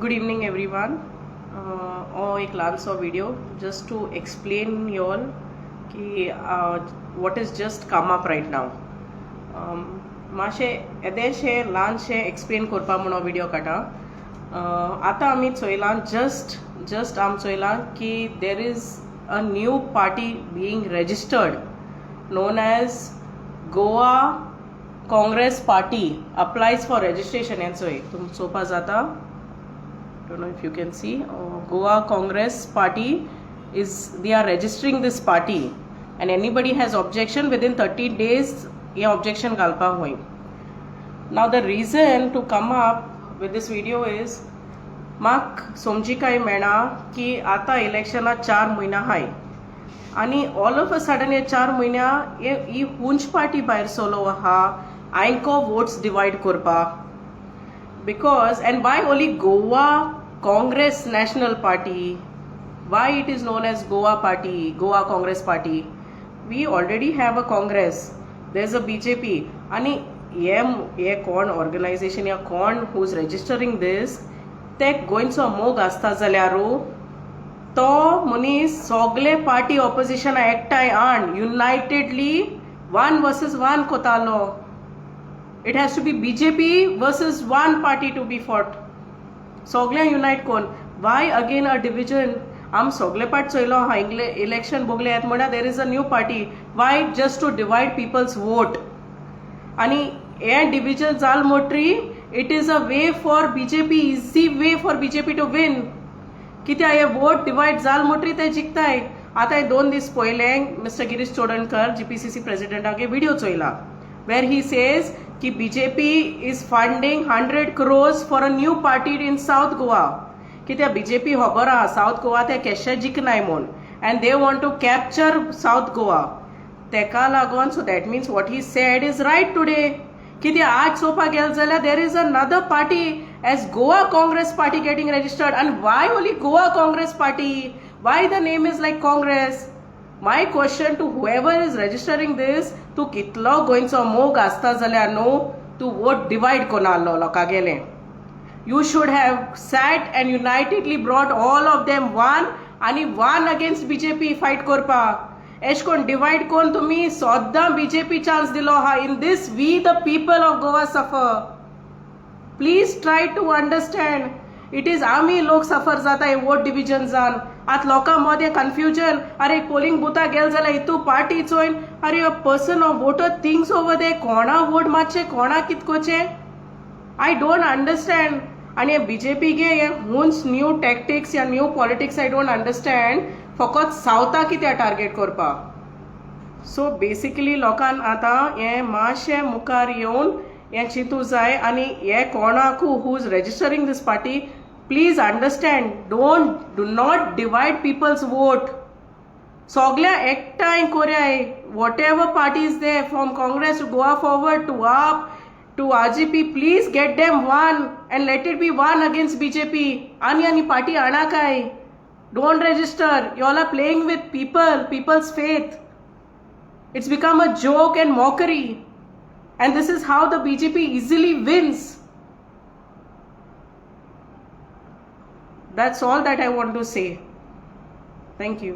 Good evening everyone. Or एक ल्हानसो video just to explain you all कि what is just come up right now. मातशें येदेशें ल्हानशें explain करपा म्हणून हो video काडटा. आतां आमी चोयलां just आमी चोयलां की there is a new party being registered known as Goa Congress Party applies for registration हें चोय तुमकां चोवपा जाता. Don't know if you can see. Goa Congress Party they are registering this party, and anybody has objection within 30 days ये objection घालपा होय. Now the reason to come up with this video is म्हाक समजिकाय मेळना की आतां इलेक्शनाक 4 म्हयना हाय आनी all of a sudden हे 4 म्हयन्या ही हुंच party भायर सोलो आहा हांको वोट्स डिवायड करपाक. Because and why only Goa Congress National Party? Why it is known as Goa Party, Goa Congress Party? We already have a Congress. There's a BJP. आणि हे कोण organization या कोण who's registering this ते गोंयचो मोग आसता जाल्यारू तो मनीस सगळे पार्टी ऑपोजिशन एकठांय आण युनायटेडली 1 versus 1 कोतालो. It has to be BJP versus one party to be fought. Sogle unite kon. Why again a division? Am sogle part choilo ha election bogle at moda there is a new party. Why just to divide people's vote? Ani a division zal motri. It is a way for BJP, easy way for BJP to win. कित्या हे vote divide zal motri ते जिखताय. आता हे 2 दीस पहिले Mr. Girish Chodhankar GPCC president आगे video चोयला where he says कि BJP is funding 100 crores for a new party in South Goa. कित्या BJP खबर आहा South Goa ते केशे जिखनाय म्हूण and they want to capture South Goa. तेका लागोन so that means what he said is right today. कित्या आज चोवपा गेल जाल्यार there is another party as Goa Congress Party getting registered. And why only Goa Congress Party? Why the name is like Congress? My question to whoever is registering this, तू कितलो गोंयचो मोग आसता जाल्यार न्हू तू वोट डिवायड कोनालो लोकांगेले. You should have sat and unitedly brought all of them one आणि one against BJP fight करपाक. एश कोन डिवायड कोन तुमी सोद्दां BJP चान्स दिलो हा. In this we the people of Goa suffer. Please try to understand. It is आमी लोक सफर जाता vote division जान. आत लोकां मदें कन्फ्युजन. अरे पोलिंग बुथा गेल जाल्यार हितू पार्टी चोयन are a person of voter things over there कोणा वोट मातशें कोणा कितकोचें आय डोंट अंडरस्टँड. आणि BJP गे हे हुंच न्यू टॅक्टिक्स या new politics I don't understand फकत सावथा कित्या टार्गेट करपाक. सो बेसिकली लोकांक आतां हे मातशें मुखार येवन हें चिंतू जाय आनी हे कोणाकू who is registering this party please understand, do not divide people's vote. Soglia ektai koryai, whatever party is there from Congress to Goa forward to AAP to RGP, please get them one and let it be one against BJP. Ani party anakai. Don't register. You all are playing with people's faith. It's become a joke and mockery. And this is how the BJP easily wins. That's all that I want to say. Thank you.